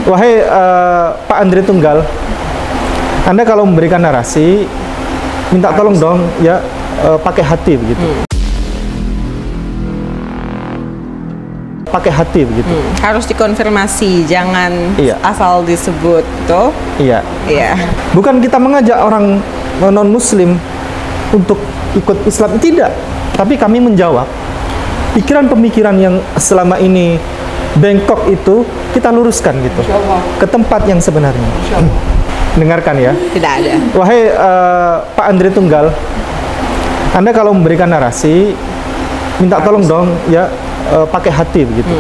Wahai Pak Andre Tunggal, Anda kalau memberikan narasi, minta tolong dong ya pakai hati begitu. Pakai hati begitu. Harus dikonfirmasi, jangan asal disebut, tuh. Iya. Iya. Bukan kita mengajak orang non-Muslim untuk ikut Islam, tidak. Tapi kami menjawab pikiran-pemikiran yang selama ini bengkok itu kita luruskan gitu ke tempat yang sebenarnya. Dengarkan ya. Tidak ada. Wahai Pak Andre Tunggal, Anda kalau memberikan narasi, minta tolong dong ya pakai hati begitu.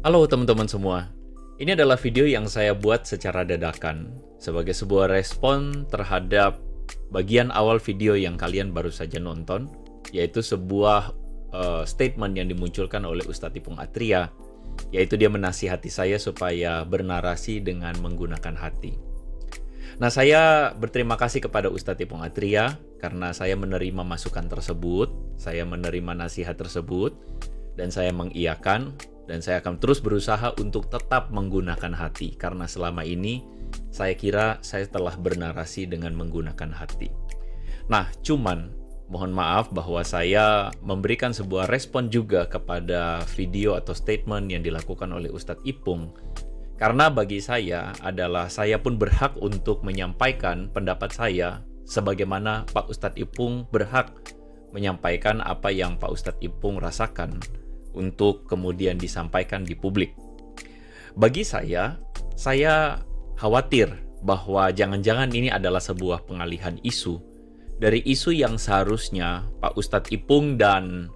Halo teman-teman semua, ini adalah video yang saya buat secara dadakan sebagai sebuah respon terhadap bagian awal video yang kalian baru saja nonton, yaitu sebuah statement yang dimunculkan oleh Ustadz Ipung Atria, yaitu dia menasihati saya supaya bernarasi dengan menggunakan hati. Nah, saya berterima kasih kepada Ustadz Ipung Atria karena saya menerima masukan tersebut, saya menerima nasihat tersebut, dan saya mengiyakan. Dan saya akan terus berusaha untuk tetap menggunakan hati, karena selama ini saya kira saya telah bernarasi dengan menggunakan hati. Nah, cuman mohon maaf bahwa saya memberikan sebuah respon juga kepada video atau statement yang dilakukan oleh Ustadz Ipung, karena bagi saya adalah saya pun berhak untuk menyampaikan pendapat saya, sebagaimana Pak Ustadz Ipung berhak menyampaikan apa yang Pak Ustadz Ipung rasakan untuk kemudian disampaikan di publik. Bagi saya khawatir bahwa jangan-jangan ini adalah sebuah pengalihan isu dari isu yang seharusnya Pak Ustadz Ipung dan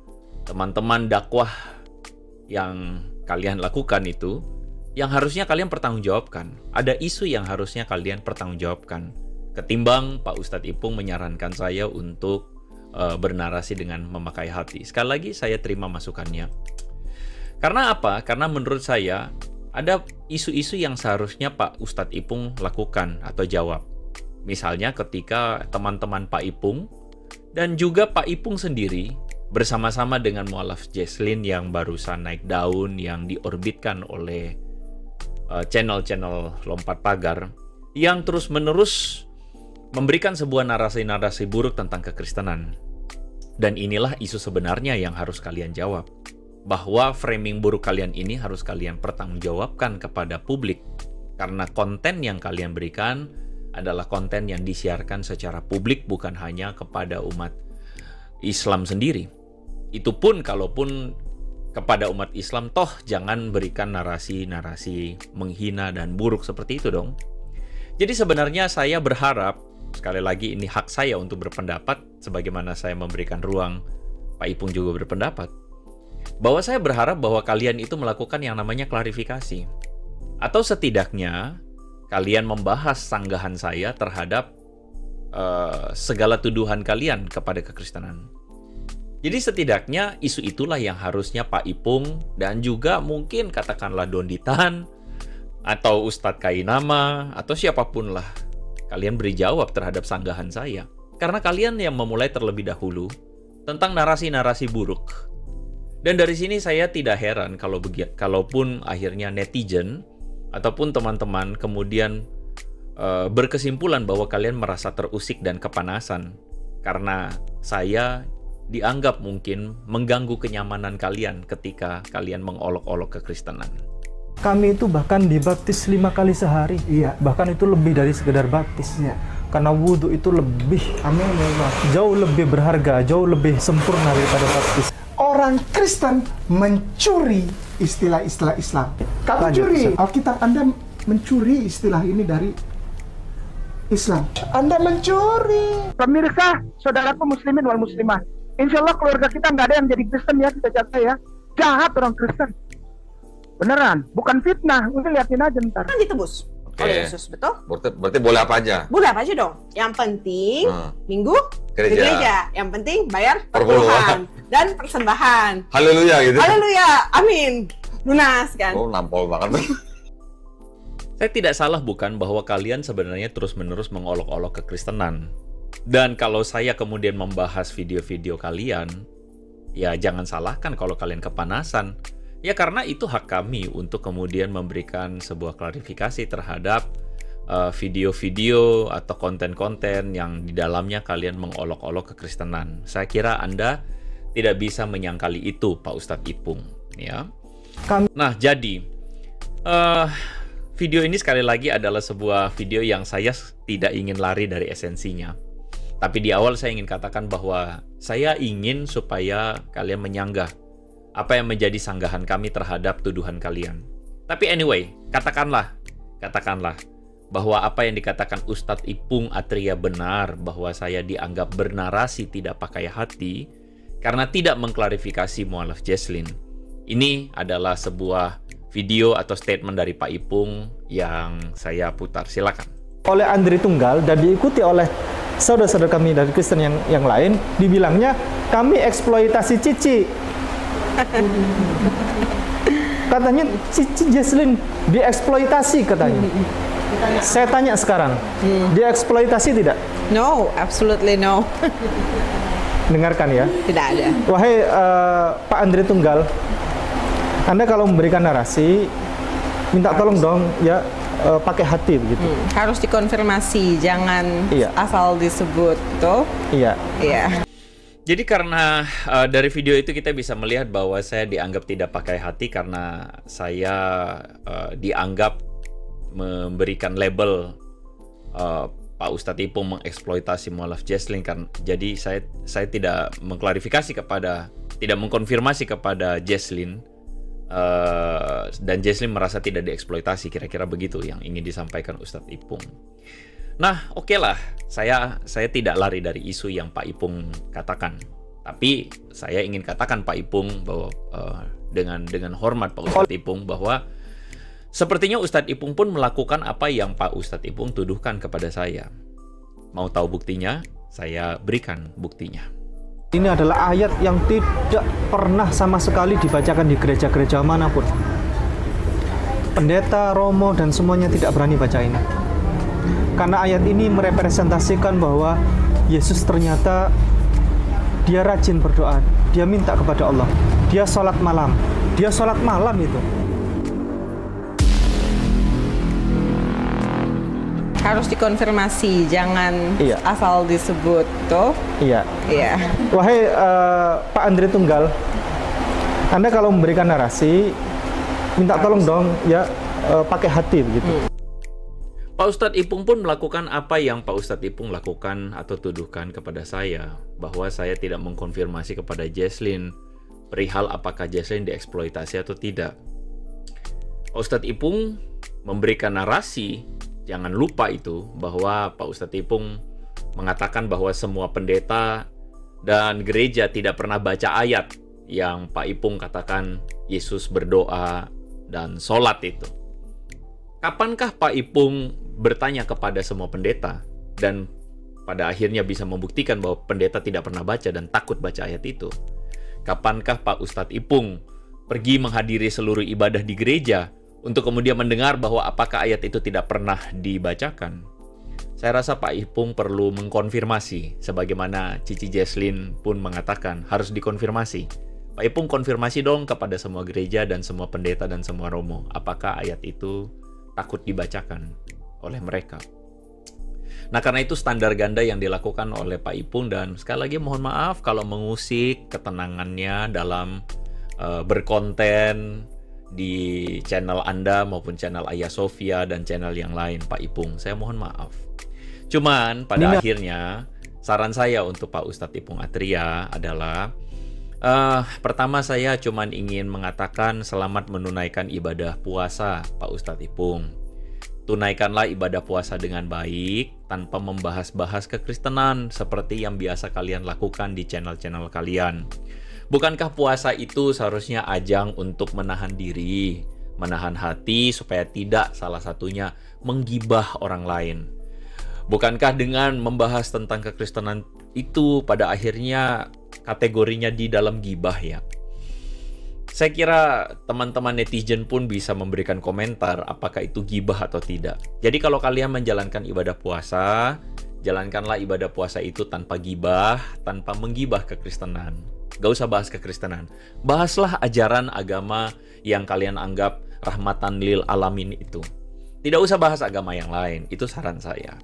teman-teman dakwah yang kalian lakukan itu, yang harusnya kalian pertanggungjawabkan. Ada isu yang harusnya kalian pertanggungjawabkan, ketimbang Pak Ustadz Ipung menyarankan saya untuk bernarasi dengan memakai hati. Sekali lagi saya terima masukannya. Karena apa? Karena menurut saya ada isu-isu yang seharusnya Pak Ustadz Ipung lakukan atau jawab. Misalnya ketika teman-teman Pak Ipung dan juga Pak Ipung sendiri bersama-sama dengan Mu'alaf Jesslyn yang barusan naik daun, yang diorbitkan oleh channel-channel lompat pagar, yang terus-menerus memberikan sebuah narasi-narasi buruk tentang kekristenan. Dan inilah isu sebenarnya yang harus kalian jawab. Bahwa framing buruk kalian ini harus kalian pertanggungjawabkan kepada publik. Karena konten yang kalian berikan adalah konten yang disiarkan secara publik, bukan hanya kepada umat Islam sendiri. Itu pun kalaupun kepada umat Islam, toh jangan berikan narasi-narasi menghina dan buruk seperti itu dong. Jadi sebenarnya saya berharap, sekali lagi ini hak saya untuk berpendapat, sebagaimana saya memberikan ruang Pak Ipung juga berpendapat, bahwa saya berharap bahwa kalian itu melakukan yang namanya klarifikasi. Atau setidaknya kalian membahas sanggahan saya terhadap segala tuduhan kalian kepada kekristenan. Jadi setidaknya isu itulah yang harusnya Pak Ipung dan juga mungkin katakanlah Donditan atau Ustadz Kainama atau siapapun lah, kalian beri jawab terhadap sanggahan saya. Karena kalian yang memulai terlebih dahulu tentang narasi-narasi buruk. Dan dari sini saya tidak heran kalaupun akhirnya netizen ataupun teman-teman kemudian berkesimpulan bahwa kalian merasa terusik dan kepanasan. Karena saya dianggap mungkin mengganggu kenyamanan kalian ketika kalian mengolok-olok kekristenan. Kami itu bahkan dibaptis 5 kali sehari. Iya. Bahkan itu lebih dari sekedar baptis. Iya. Karena wudhu itu lebih, amin ya Allah, jauh lebih berharga, jauh lebih sempurna daripada baptis. Orang Kristen mencuri istilah-istilah Islam. Kamu curi. Alkitab Anda mencuri istilah ini dari Islam. Anda mencuri. Pemirsa, saudaraku muslimin wal muslimah, insya Allah keluarga kita nggak ada yang jadi Kristen ya, kita jaga ya. Jahat orang Kristen. Beneran, bukan fitnah. Udah liatin aja ntar. Kan ditebus oleh Yesus, betul? Berarti boleh apa aja? Boleh apa aja dong. Yang penting minggu ke gereja. Yang penting bayar perpuluhan dan persembahan. Haleluya gitu. Haleluya, amin. Lunas kan? Oh, nampol banget. Saya tidak salah bukan bahwa kalian sebenarnya terus-menerus mengolok-olok kekristenan. Dan kalau saya kemudian membahas video-video kalian, ya jangan salahkan kalau kalian kepanasan. Ya karena itu hak kami untuk kemudian memberikan sebuah klarifikasi terhadap video-video atau konten-konten yang di dalamnya kalian mengolok-olok kekristenan. Saya kira Anda tidak bisa menyangkali itu, Pak Ustadz Ipung. Ya. Nah, jadi video ini sekali lagi adalah sebuah video yang saya tidak ingin lari dari esensinya. Tapi di awal saya ingin katakan bahwa saya ingin supaya kalian menyanggah apa yang menjadi sanggahan kami terhadap tuduhan kalian. Tapi anyway, katakanlah bahwa apa yang dikatakan Ustadz Ipung Atria benar, bahwa saya dianggap bernarasi tidak pakai hati karena tidak mengklarifikasi mualaf Jesslyn. Ini adalah sebuah video atau statement dari Pak Ipung yang saya putar. Silakan. Oleh Andri Tunggal dan diikuti oleh saudara-saudara kami dari Kristen yang lain, dibilangnya kami eksploitasi Cici. Katanya Cici Jesslyn dieksploitasi katanya. Saya tanya sekarang, dieksploitasi tidak? No, absolutely no. Dengarkan ya. Tidak ada. Wahai Pak Andri Tunggal, Anda kalau memberikan narasi, minta tolong dong ya pakai hati begitu. Harus dikonfirmasi, jangan asal disebut tuh. Iya. Iya. Jadi karena dari video itu kita bisa melihat bahwa saya dianggap tidak pakai hati karena saya dianggap memberikan label Pak Ustadz Ipung mengeksploitasi mualaf Jesslyn. Jadi saya tidak mengkonfirmasi kepada Jesslyn. Dan Jesslyn merasa tidak dieksploitasi, kira-kira begitu yang ingin disampaikan Ustadz Ipung. Nah, oke lah, saya tidak lari dari isu yang Pak Ipung katakan. Tapi saya ingin katakan Pak Ipung bahwa dengan hormat Pak Ustadz Ipung bahwa sepertinya Ustadz Ipung pun melakukan apa yang Pak Ustadz Ipung tuduhkan kepada saya. Mau tahu buktinya? Saya berikan buktinya. Ini adalah ayat yang tidak pernah sama sekali dibacakan di gereja-gereja manapun. Pendeta, romo, dan semuanya tidak berani baca ini. Karena ayat ini merepresentasikan bahwa Yesus ternyata dia rajin berdoa, dia minta kepada Allah, dia sholat malam itu. Harus dikonfirmasi, jangan asal disebut tuh. Iya. Wahai Pak Andri Tunggal, Anda kalau memberikan narasi, minta tolong dong ya pakai hati begitu. Pak Ustadz Ipung pun melakukan apa yang Pak Ustadz Ipung lakukan atau tuduhkan kepada saya, bahwa saya tidak mengkonfirmasi kepada Jesslyn perihal apakah Jesslyn dieksploitasi atau tidak. Pak Ustadz Ipung memberikan narasi. Jangan lupa itu bahwa Pak Ustadz Ipung mengatakan bahwa semua pendeta dan gereja tidak pernah baca ayat yang Pak Ipung katakan Yesus berdoa dan sholat itu. Kapankah Pak Ipung bertanya kepada semua pendeta dan pada akhirnya bisa membuktikan bahwa pendeta tidak pernah baca dan takut baca ayat itu? Kapankah Pak Ustadz Ipung pergi menghadiri seluruh ibadah di gereja untuk kemudian mendengar bahwa apakah ayat itu tidak pernah dibacakan? Saya rasa Pak Ipung perlu mengkonfirmasi, sebagaimana Cici Jesslyn pun mengatakan harus dikonfirmasi. Pak Ipung konfirmasi dong kepada semua gereja dan semua pendeta dan semua romo, apakah ayat itu takut dibacakan oleh mereka. Nah, karena itu standar ganda yang dilakukan oleh Pak Ipung, dan sekali lagi mohon maaf kalau mengusik ketenangannya dalam berkonten di channel Anda maupun channel Ayah Sofia dan channel yang lain, Pak Ipung. Saya mohon maaf. Cuman pada akhirnya saran saya untuk Pak Ustadz Ipung Atria adalah pertama saya cuman ingin mengatakan selamat menunaikan ibadah puasa, Pak Ustadz Ipung. Tunaikanlah ibadah puasa dengan baik tanpa membahas-bahas kekristenan seperti yang biasa kalian lakukan di channel-channel kalian. Bukankah puasa itu seharusnya ajang untuk menahan diri, menahan hati supaya tidak salah satunya menggibah orang lain? Bukankah dengan membahas tentang kekristenan itu pada akhirnya kategorinya di dalam gibah ya? Saya kira teman-teman netizen pun bisa memberikan komentar apakah itu gibah atau tidak. Jadi kalau kalian menjalankan ibadah puasa, jalankanlah ibadah puasa itu tanpa gibah, tanpa menggibah kekristenan. Gak usah bahas kekristenan. Bahaslah ajaran agama yang kalian anggap rahmatan lil alamin itu. Tidak usah bahas agama yang lain, itu saran saya.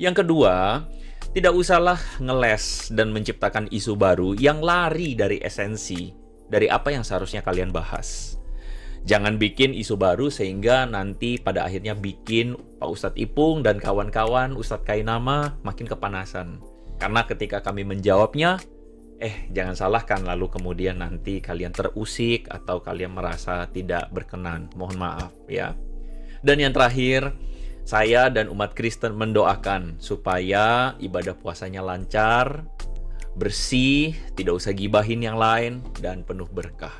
Yang kedua, tidak usahlah ngeles dan menciptakan isu baru yang lari dari esensi, dari apa yang seharusnya kalian bahas. Jangan bikin isu baru sehingga nanti pada akhirnya bikin Pak Ustadz Ipung dan kawan-kawan, Ustadz Kainama makin kepanasan. Karena ketika kami menjawabnya, jangan salahkan lalu kemudian nanti kalian terusik atau kalian merasa tidak berkenan. Mohon maaf ya. Dan yang terakhir, saya dan umat Kristen mendoakan supaya ibadah puasanya lancar, bersih, tidak usah gibahin yang lain, dan penuh berkah.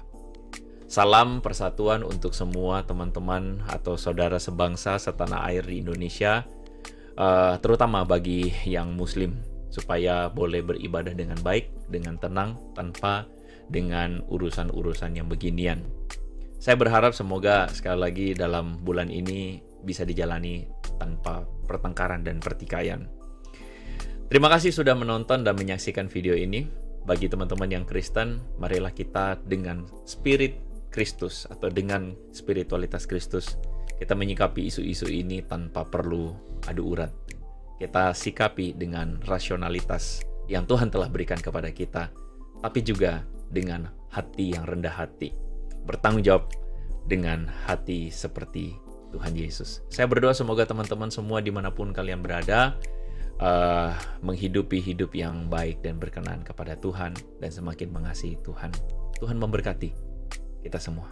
Salam persatuan untuk semua teman-teman atau saudara sebangsa setanah air di Indonesia, terutama bagi yang muslim, supaya boleh beribadah dengan baik, dengan tenang, tanpa dengan urusan-urusan yang beginian. Saya berharap semoga sekali lagi dalam bulan ini bisa dijalani tanpa pertengkaran dan pertikaian. Terima kasih sudah menonton dan menyaksikan video ini. Bagi teman-teman yang Kristen, marilah kita dengan spirit Kristus atau dengan spiritualitas Kristus, kita menyikapi isu-isu ini tanpa perlu adu urat. Kita sikapi dengan rasionalitas yang Tuhan telah berikan kepada kita, tapi juga dengan hati yang rendah hati. Bertanggung jawab dengan hati seperti Tuhan Yesus. Saya berdoa semoga teman-teman semua dimanapun kalian berada, menghidupi hidup yang baik dan berkenan kepada Tuhan dan semakin mengasihi Tuhan. Tuhan memberkati kita semua.